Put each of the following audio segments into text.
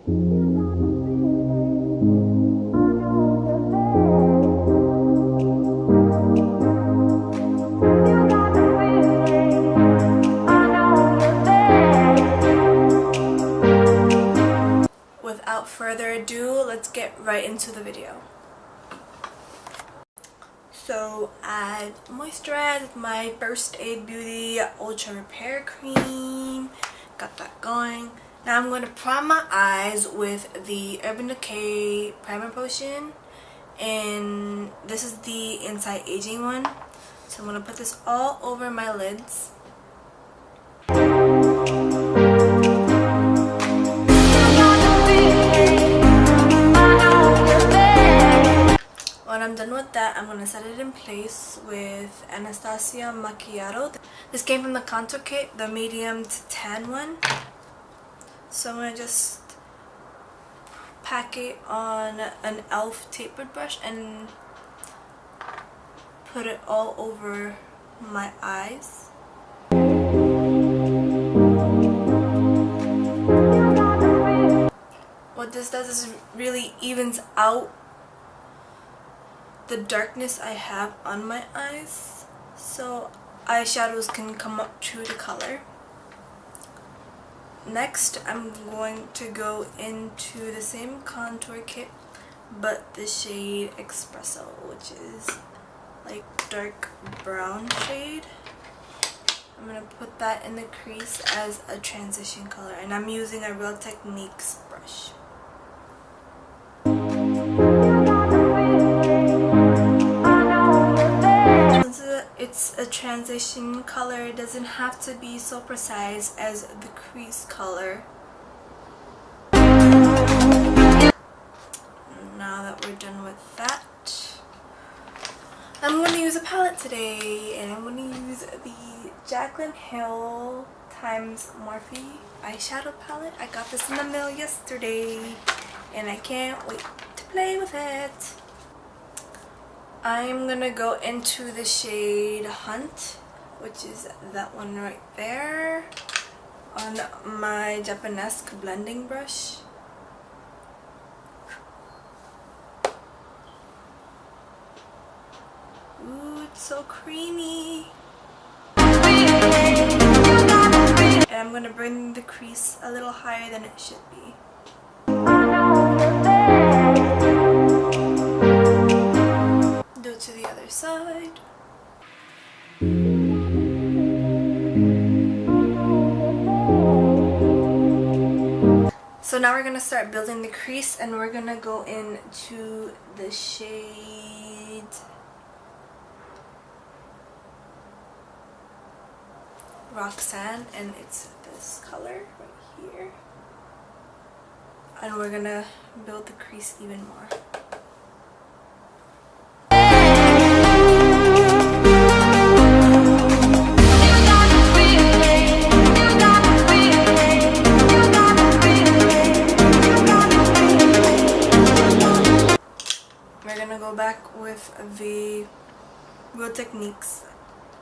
Without further ado, let's get right into the video. So I moisturized with my First Aid Beauty Ultra Repair Cream. Got that going. Now I'm going to prime my eyes with the Urban Decay Primer Potion. And this is the anti-aging one. So I'm going to put this all over my lids. When I'm done with that, I'm going to set it in place with Anastasia Macchiato. This came from the contour kit, the medium to tan one. So I'm going to just pack it on an e.l.f. tapered brush and put it all over my eyes. What this does is really evens out the darkness I have on my eyes, so eyeshadows can come up true to color. Next, I'm going to go into the same contour kit, but the shade Espresso, which is like dark brown shade. I'm going to put that in the crease as a transition color, and I'm using a Real Techniques brush. It's a transition color, it doesn't have to be so precise as the crease color. Now that we're done with that, I'm going to use a palette today, and I'm going to use the Jaclyn Hill x Morphe eyeshadow palette. I got this in the mail yesterday, and I can't wait to play with it. I'm gonna go into the shade Hunt, which is that one right there, on my Japanese blending brush. Ooh, it's so creamy. And I'm gonna bring the crease a little higher than it should be. To the other side. So now we're going to start building the crease, and we're going to go into the shade Roxanne, and it's this color right here. And we're going to build the crease even more. Go back with the Real Techniques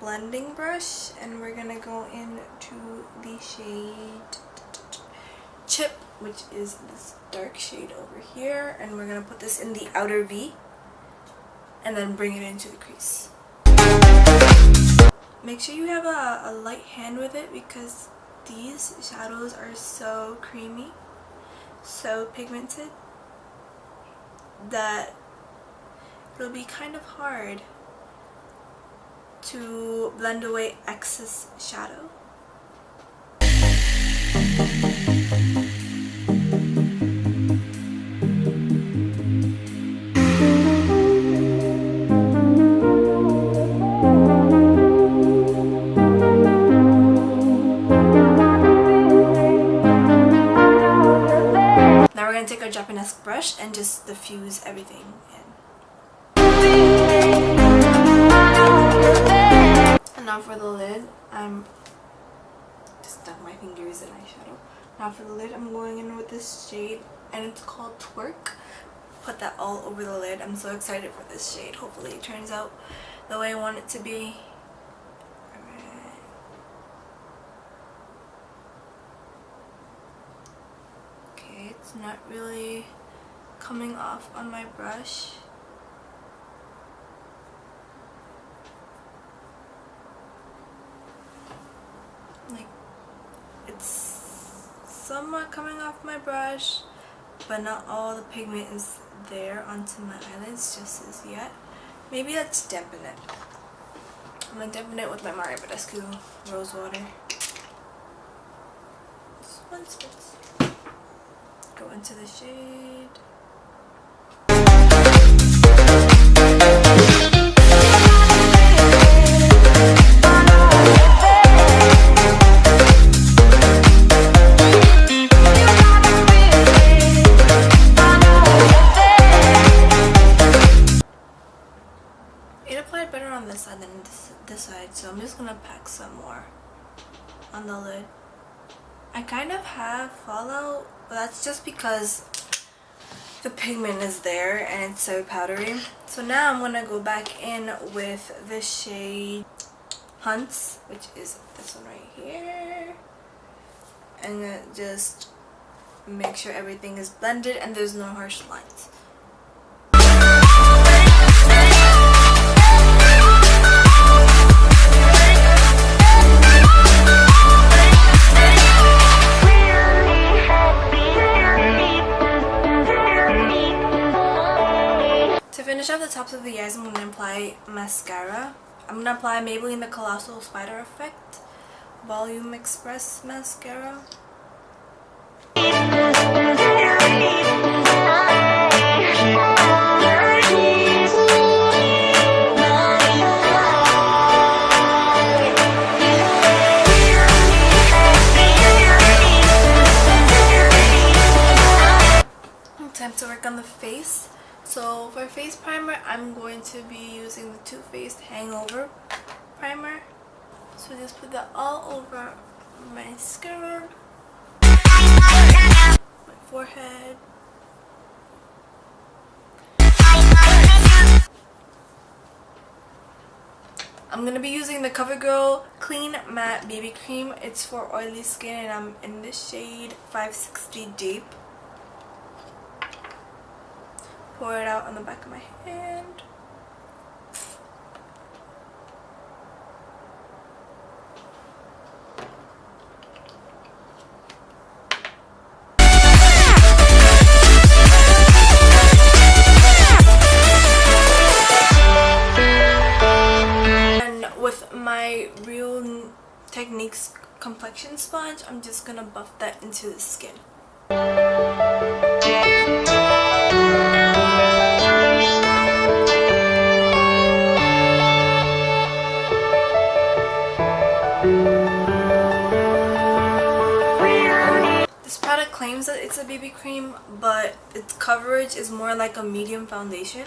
blending brush, and we're gonna go into the shade Chip, which is this dark shade over here, and we're gonna put this in the outer V and then bring it into the crease. Make sure you have a light hand with it, because these shadows are so creamy, so pigmented, that it'll be kind of hard to blend away excess shadow. Now we're going to take our Japanese brush and just diffuse everything in. And now for the lid, I'm just stuck my fingers in eyeshadow. Now for the lid, I'm going in with this shade, and it's called Twerk. Put that all over the lid. I'm so excited for this shade. Hopefully it turns out the way I want it to be. Alright. Okay, It's not really coming off on my brush. Like, it's somewhat coming off my brush, but not all the pigment is there onto my eyelids just as yet. Maybe let's dampen it. I'm gonna dampen it with my Mario Badescu Rose Water. Just one spritz. Go into the shade. It applied better on this side than this side, so I'm just gonna pack some more on the lid. I kind of have fallout, but that's just because the pigment is there and it's so powdery. So now I'm gonna go back in with the shade Hunts, which is this one right here, and just make sure everything is blended and there's no harsh lines. To finish off the tops of the eyes, I'm going to apply mascara. I'm going to apply Maybelline the Colossal Spider Effect Volume Express Mascara. Time to work on the face. So for face primer, I'm going to be using the Too Faced Hangover Primer. So just put that all over my scalp, my forehead. I'm going to be using the CoverGirl Clean Matte BB Cream. It's for oily skin and I'm in the shade 560 Deep. Pour it out on the back of my hand. And with my Real Techniques complexion sponge, I'm just gonna buff that into the skin. Claims that it's a BB cream, but its coverage is more like a medium foundation.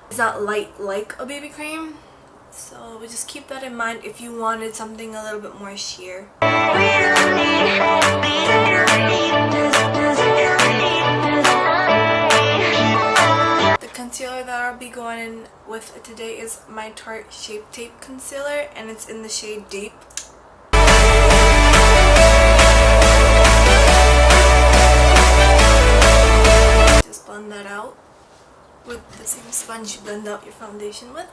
It's not light like a BB cream, so we just keep that in mind if you wanted something a little bit more sheer. The concealer that I'll be going in with today is my Tarte Shape Tape Concealer, and it's in the shade Deep. Blend that out with the same sponge you blend out your foundation with.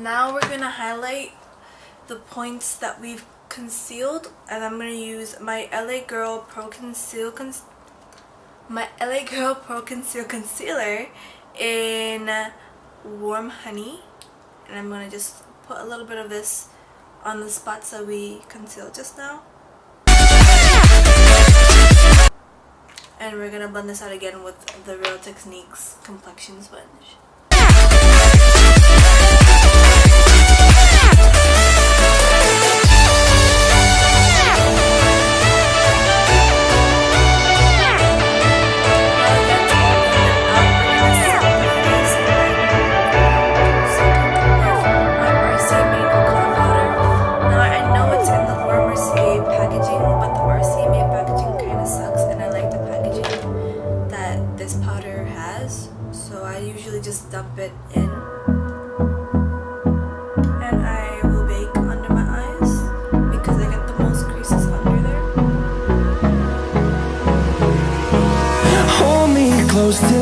Now we're going to highlight the points that we've concealed, and I'm going to use my LA Girl Pro Conceal Concealer in Warm Honey, and I'm going to just put a little bit of this on the spots that we concealed just now. And we're going to blend this out again with the Real Techniques complexion sponge.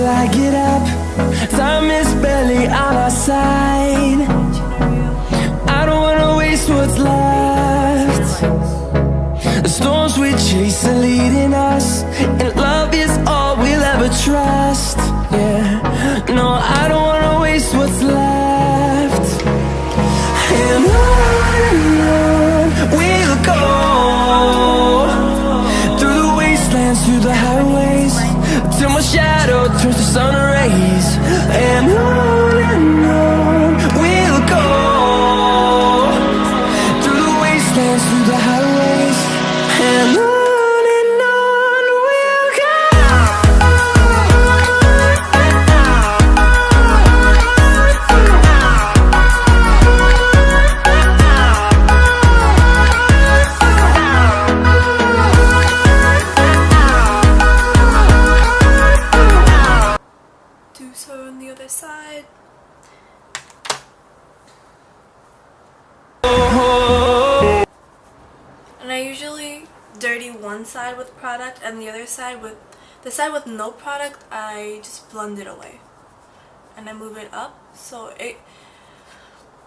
till I get up. Time is barely on our side. I don't wanna waste what's left. The storms we chase are leading us, and love is all we'll ever trust. Yeah, no, I don't wanna waste what's left. And on we'll go, through the wastelands, through the highways, till my shadow turns to sun rays. And on we'll go, through the wastelands, through the highways, and on we'll go. Do so on the other side. And I usually dirty one side with product and the other side with no product, I just blend it away and I move it up. So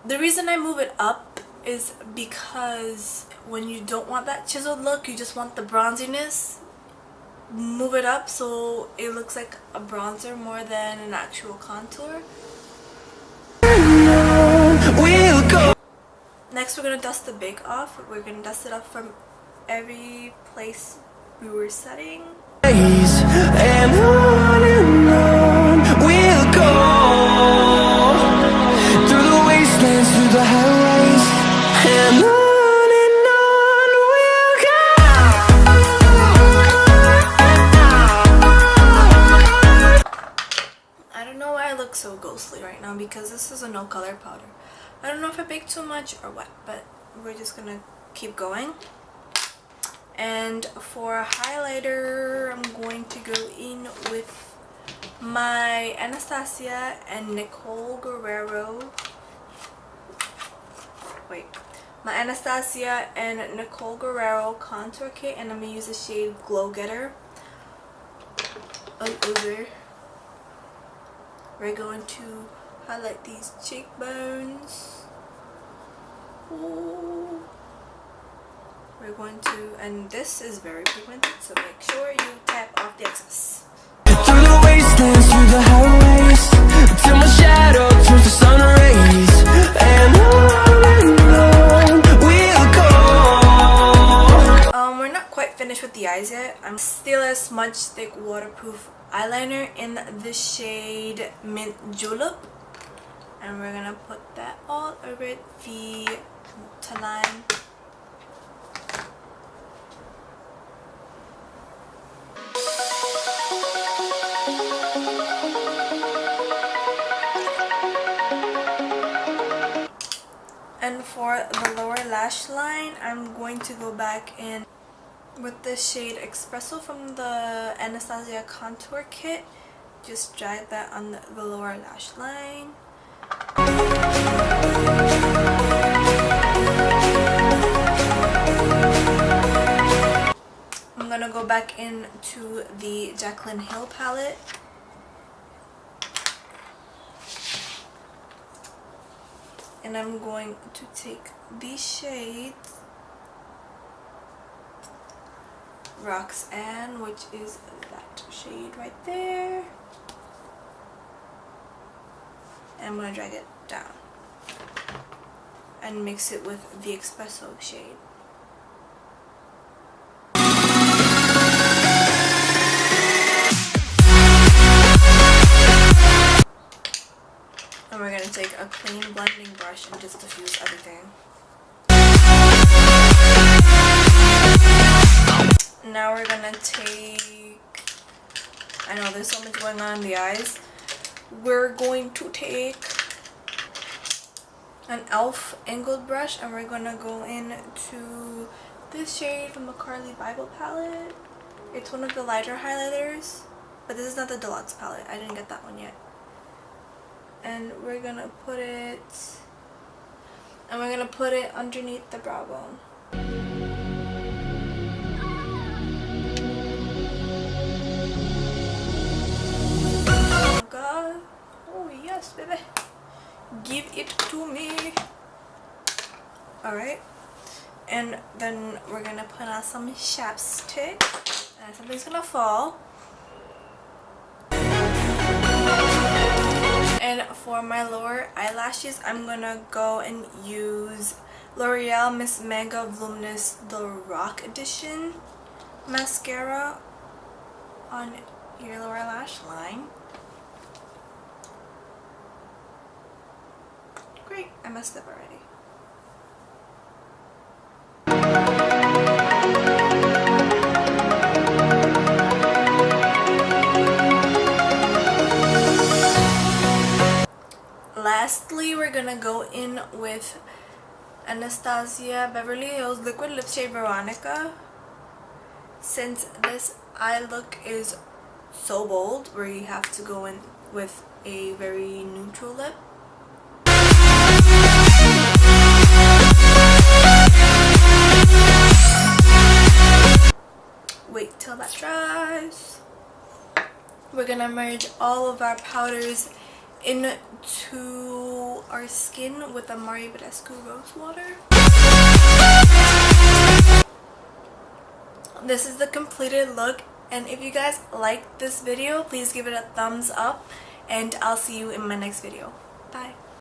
the reason I move it up is because when you don't want that chiseled look, you just want the bronziness, move it up so it looks like a bronzer more than an actual contour. We'll go. Next, we're gonna dust the bake off. We're gonna dust it off from every place we were setting. And on we'll go, through the wastelands, through the highways, and on we'll go. I don't know why I look so ghostly right now because this is a no color powder. I don't know if I baked too much or what, but we're just gonna keep going. And for a highlighter, I'm going to go in with my Anastasia and Nicole Guerriero. My Anastasia and Nicole Guerriero contour kit, and I'm gonna use the shade Glow Getter all over. We're going to highlight these cheekbones. Ooh. We're going to, and this is very pigmented, so make sure you tap off the excess. Through the wastelands, through the highways, till my shadow turns to sun rays, and on we'll go. We're not quite finished with the eyes yet. I'm still a smudge stick waterproof eyeliner in the shade Mint Julep, and we're gonna put that all over the line. And for the lower lash line, I'm going to go back in with the shade Espresso from the Anastasia contour kit. Just drag that on the lower lash line. I'm gonna go back into the Jaclyn Hill palette. And I'm going to take these shades, Roxanne, which is that shade right there, and I'm going to drag it down and mix it with the Espresso shade. And we're going to take a clean blending brush and just diffuse everything. Now we're going to take, I know there's so much going on in the eyes. We're going to take an e.l.f. angled brush and we're going to go into this shade from the Carly Bible palette. It's one of the lighter highlighters, but this is not the deluxe palette. I didn't get that one yet. And we're gonna put it underneath the brow bone. Veronica. Oh yes, baby. Give it to me. Alright. And then we're gonna put on some chapstick. And something's gonna fall. And for my lower eyelashes, I'm gonna go and use L'Oreal Miss Mega Voluminous The Rock Edition mascara on your lower lash line. Great, I messed up already. Lastly, we're gonna go in with Anastasia Beverly Hills Liquid Lip Shade Veronica. Since this eye look is so bold, where you have to go in with a very neutral lip. Wait till that dries. We're gonna merge all of our powders into our skin with the Mario Badescu Rose Water. This is the completed look, and if you guys liked this video, please give it a thumbs up, and I'll see you in my next video.